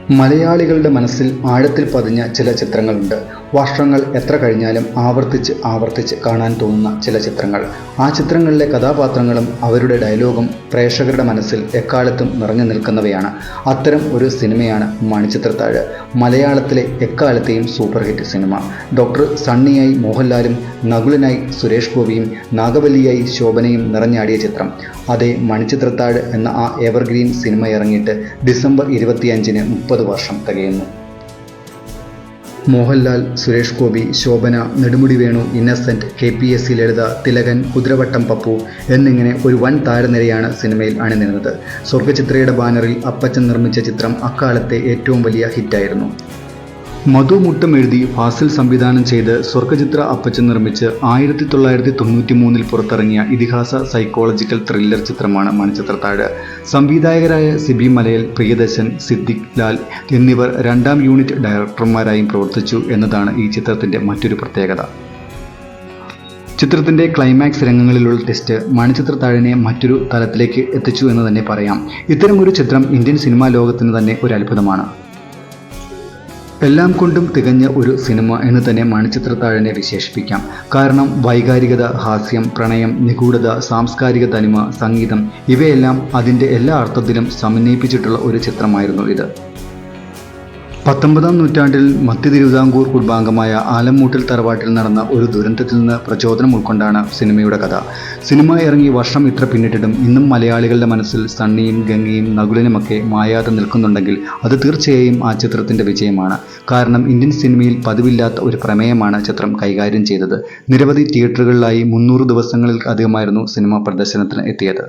മലയാളികളുടെ മനസ്സിൽ ആഴത്തിൽ പതിഞ്ഞ ചില ചിത്രങ്ങളുണ്ട്. വർഷങ്ങൾ എത്ര കഴിഞ്ഞാലും ആവർത്തിച്ച് കാണാൻ തോന്നുന്ന ചില ചിത്രങ്ങൾ. ആ ചിത്രങ്ങളിലെ കഥാപാത്രങ്ങളും അവരുടെ ഡയലോഗും പ്രേക്ഷകരുടെ മനസ്സിൽ എക്കാലത്തും നിറഞ്ഞു നിൽക്കുന്നവയാണ്. അത്തരം ഒരു സിനിമയാണ് മണിച്ചിത്രത്താഴ്. മലയാളത്തിലെ എക്കാലത്തെയും സൂപ്പർ ഹിറ്റ് സിനിമ. ഡോക്ടർ സണ്ണിയായി മോഹൻലാലും നകുലനായി സുരേഷ് ഗോപിയും നാഗവല്ലിയായി ശോഭനയും നിറഞ്ഞാടിയ ചിത്രം. അതേ മണിച്ചിത്രത്താഴ് എന്ന ആ എവർഗ്രീൻ സിനിമ ഇറങ്ങിയിട്ട് ഡിസംബർ 25-ന് 30 വർഷം തികയുന്നു. മോഹൻലാൽ, സുരേഷ് ഗോപി, ശോഭന, നെടുമുടി വേണു, ഇന്നസെന്റ്, KPSC ലളിത, തിലകൻ, കുതിരവട്ടം പപ്പു എന്നിങ്ങനെ ഒരു വൻ താരനിരയാണ് സിനിമയിൽ അണിനിരുന്നത്. സ്വർഗചിത്രയുടെ ബാനറിൽ അപ്പച്ചൻ നിർമ്മിച്ച ചിത്രം അക്കാലത്തെ ഏറ്റവും വലിയ ഹിറ്റായിരുന്നു. മധു മുട്ടം എഴുതി ഫാസിൽ സംവിധാനം ചെയ്ത് സ്വർഗചിത്ര അപ്പച്ചൻ നിർമ്മിച്ച് 1993-ൽ പുറത്തിറങ്ങിയ ഇതിഹാസ സൈക്കോളജിക്കൽ ത്രില്ലർ ചിത്രമാണ് മണിച്ചിത്രത്താഴ്. സംവിധായകരായ സിബി മലയിൽ, പ്രിയദർശൻ, സിദ്ദിഖ് ലാൽ എന്നിവർ 2ാം യൂണിറ്റ് ഡയറക്ടർമാരായും പ്രവർത്തിച്ചു എന്നതാണ് ഈ ചിത്രത്തിൻ്റെ മറ്റൊരു പ്രത്യേകത. ചിത്രത്തിൻ്റെ ക്ലൈമാക്സ് രംഗങ്ങളിലുള്ള ടെസ്റ്റ് മണിച്ചിത്രത്താഴിനെ മറ്റൊരു തലത്തിലേക്ക് എത്തിച്ചു എന്ന് തന്നെ പറയാം. ഇത്തരമൊരു ചിത്രം ഇന്ത്യൻ സിനിമാ ലോകത്തിന് തന്നെ ഒരു അത്ഭുതമാണ്. എല്ലാം കൊണ്ടും തികഞ്ഞ ഒരു സിനിമ എന്ന് തന്നെ മണിച്ചിത്രത്താഴിനെ വിശേഷിപ്പിക്കാം. കാരണം വൈകാരികത, ഹാസ്യം, പ്രണയം, നിഗൂഢത, സാംസ്കാരിക തനിമ, സംഗീതം ഇവയെല്ലാം അതിൻ്റെ എല്ലാ അർത്ഥത്തിലും സമന്വയിപ്പിച്ചിട്ടുള്ള ഒരു ചിത്രമായിരുന്നു ഇത്. 19-ാം നൂറ്റാണ്ടിൽ മധ്യ തിരുവിതാംകൂർ കുടുംബാംഗമായ ആലമ്മൂട്ടിൽ തറവാട്ടിൽ നടന്ന ഒരു ദുരന്തത്തിൽ നിന്ന് പ്രചോദനം ഉൾക്കൊണ്ടാണ് സിനിമയുടെ കഥ. സിനിമ ഇറങ്ങി വർഷം ഇത്ര പിന്നിട്ടിട്ടും ഇന്നും മലയാളികളുടെ മനസ്സിൽ സണ്ണിയും ഗംഗയും നകുലനുമൊക്കെ മായാതെ നിൽക്കുന്നുണ്ടെങ്കിൽ അത് തീർച്ചയായും ആ ചിത്രത്തിൻ്റെ വിജയമാണ്. കാരണം ഇന്ത്യൻ സിനിമയിൽ പതിവില്ലാത്ത ഒരു പ്രമേയമാണ് ചിത്രം കൈകാര്യം ചെയ്തത്. നിരവധി തിയേറ്ററുകളിലായി 300 ദിവസങ്ങളിൽ അധികമായിരുന്നു സിനിമ പ്രദർശനത്തിന് എത്തിയത്.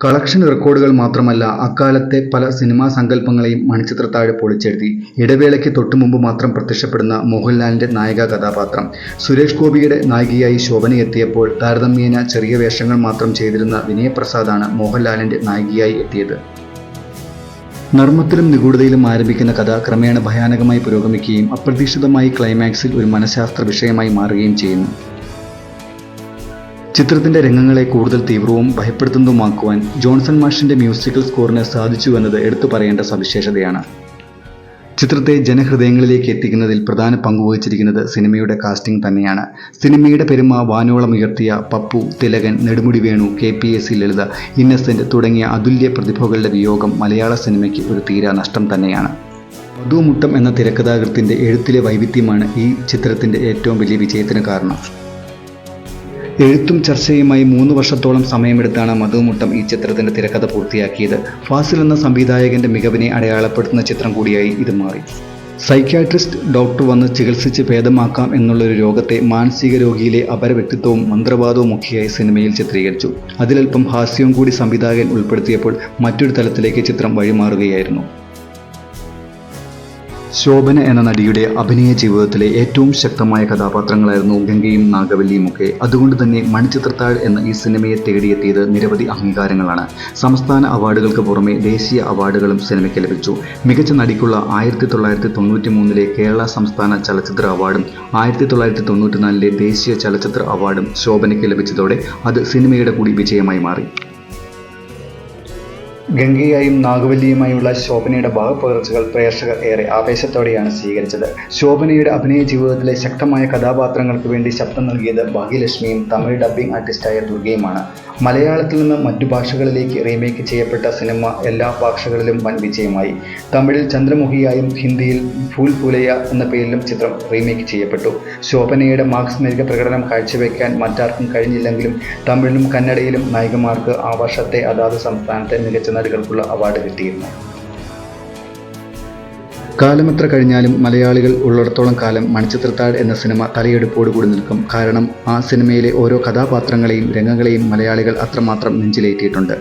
കളക്ഷൻ റെക്കോർഡുകൾ മാത്രമല്ല, അക്കാലത്തെ പല സിനിമാ സങ്കല്പങ്ങളെയും മണിച്ചിത്രത്താഴ് പൊളിച്ചെഴുതി. ഇടവേളയ്ക്ക് തൊട്ടുമുമ്പ് മാത്രം പ്രത്യക്ഷപ്പെടുന്ന മോഹൻലാലിൻ്റെ നായിക കഥാപാത്രം, സുരേഷ് ഗോപിയുടെ നായികയായി ശോഭനയെത്തിയപ്പോൾ താരതമ്യേന ചെറിയ വേഷങ്ങൾ മാത്രം ചെയ്തിരുന്ന വിനയപ്രസാദാണ് മോഹൻലാലിൻ്റെ നായികയായി എത്തിയത്. നർമ്മത്തിലും നിഗൂഢതയിലും ആരംഭിക്കുന്ന കഥ ക്രമേണ ഭയാനകമായി പുരോഗമിക്കുകയും അപ്രതീക്ഷിതമായി ക്ലൈമാക്സിൽ ഒരു മനഃശാസ്ത്ര വിഷയമായി മാറുകയും ചെയ്യുന്നു. ചിത്രത്തിൻ്റെ രംഗങ്ങളെ കൂടുതൽ തീവ്രവും ഭയപ്പെടുത്തുന്നതുമാക്കുവാൻ ജോൺസൺ മാഷിൻ്റെ മ്യൂസിക്കൽ സ്കോറിന് സാധിച്ചു എന്നത് എടുത്തു പറയേണ്ട സവിശേഷതയാണ്. ചിത്രത്തെ ജനഹൃദയങ്ങളിലേക്ക് എത്തിക്കുന്നതിൽ പ്രധാന പങ്കുവഹിച്ചിരിക്കുന്നത് സിനിമയുടെ കാസ്റ്റിംഗ് തന്നെയാണ്. സിനിമയുടെ പെരുമ വാനോളം ഉയർത്തിയ പപ്പു, തിലകൻ, നെടുമുടി വേണു, KPSC ലളിത, ഇന്നസെന്റ് തുടങ്ങിയ അതുല്യ പ്രതിഭകളുടെ വിയോഗം മലയാള സിനിമയ്ക്ക് ഒരു തീരാ നഷ്ടം തന്നെയാണ്. മധു മുട്ടം എന്ന തിരക്കഥാകൃത്തിൻ്റെ എഴുത്തിലെ വൈവിധ്യമാണ് ഈ ചിത്രത്തിൻ്റെ ഏറ്റവും വലിയ വിജയത്തിന് കാരണം. എഴുത്തും ചർച്ചയുമായി 3 വർഷത്തോളം സമയമെടുത്താണ് മധു മുട്ടം ഈ ചിത്രത്തിൻ്റെ തിരക്കഥ പൂർത്തിയാക്കിയത്. ഫാസിൽ എന്ന സംവിധായകൻ്റെ മികവിനെ അടയാളപ്പെടുത്തുന്ന ചിത്രം കൂടിയായി ഇത് മാറി. സൈക്യാട്രിസ്റ്റ് ഡോക്ടർ വന്ന് ചികിത്സിച്ച് ഭേദമാക്കാം എന്നുള്ളൊരു രോഗത്തെ മാനസിക രോഗിയിലെ അപരവ്യക്തിത്വവും മന്ത്രവാദവും ഒക്കെയായി സിനിമയിൽ ചിത്രീകരിച്ചു. അതിലൽപ്പം ഹാസ്യവും കൂടി സംവിധായകൻ ഉൾപ്പെടുത്തിയപ്പോൾ മറ്റൊരു തലത്തിലേക്ക് ചിത്രം വഴിമാറുകയായിരുന്നു. ശോഭന എന്ന നടിയുടെ അഭിനയ ജീവിതത്തിലെ ഏറ്റവും ശക്തമായ കഥാപാത്രങ്ങളായിരുന്നു ഗംഗയും നാഗവല്ലിയുമൊക്കെ. അതുകൊണ്ട് തന്നെ മണിച്ചിത്രത്താഴ് എന്ന ഈ സിനിമയെ തേടിയെത്തിയത് നിരവധി അംഗീകാരങ്ങളാണ്. സംസ്ഥാന അവാർഡുകൾക്ക് പുറമെ ദേശീയ അവാർഡുകളും സിനിമയ്ക്ക് ലഭിച്ചു. മികച്ച നടിക്കുള്ള 1993-ലെ കേരള സംസ്ഥാന ചലച്ചിത്ര അവാർഡും 1994-ലെ ദേശീയ ചലച്ചിത്ര അവാർഡും ശോഭനയ്ക്ക് ലഭിച്ചതോടെ അത് സിനിമയുടെ കൂടി വിജയമായി മാറി. ഗംഗയായും നാഗവല്ലിയുമായുള്ള ശോഭനയുടെ ഭാവപ്പകർച്ചകൾ പ്രേക്ഷകർ ഏറെ ആവേശത്തോടെയാണ് സ്വീകരിച്ചത്. ശോഭനയുടെ അഭിനയ ജീവിതത്തിലെ ശക്തമായ കഥാപാത്രങ്ങൾക്ക് വേണ്ടി ശബ്ദം നൽകിയത് ഭാഗ്യലക്ഷ്മിയും തമിഴ് ഡബ്ബിംഗ് ആർട്ടിസ്റ്റായ ദുർഗയുമാണ്. മലയാളത്തിൽ നിന്ന് മറ്റു ഭാഷകളിലേക്ക് റീമേക്ക് ചെയ്യപ്പെട്ട സിനിമ എല്ലാ ഭാഷകളിലും വൻ വിജയമായി. തമിഴിൽ ചന്ദ്രമുഖിയായും ഹിന്ദിയിൽ ഫൂൽ ഫൂലയ്യ എന്ന പേരിലും ചിത്രം റീമേക്ക് ചെയ്യപ്പെട്ടു. ശോഭനയുടെ മാസ്മരിക പ്രകടനം കാഴ്ചവെക്കാൻ മറ്റാർക്കും കഴിഞ്ഞില്ലെങ്കിലും തമിഴിലും കന്നഡയിലും നായികമാർക്ക് ആ വർഷത്തെ അതാത് സംസ്ഥാനത്തെ മികച്ച നടികൾക്കുള്ള അവാർഡ് കിട്ടിയിരുന്നു. കാലമെത്ര കഴിഞ്ഞാലും മലയാളികൾ ഉള്ളിടത്തോളം കാലം മണിച്ചിത്രത്താഴ് എന്ന സിനിമ തലയെടുപ്പോടുകൂടി നിൽക്കും. കാരണം ആ സിനിമയിലെ ഓരോ കഥാപാത്രങ്ങളെയും രംഗങ്ങളെയും മലയാളികൾ അത്രമാത്രം നെഞ്ചിലേറ്റിയിട്ടുണ്ട്.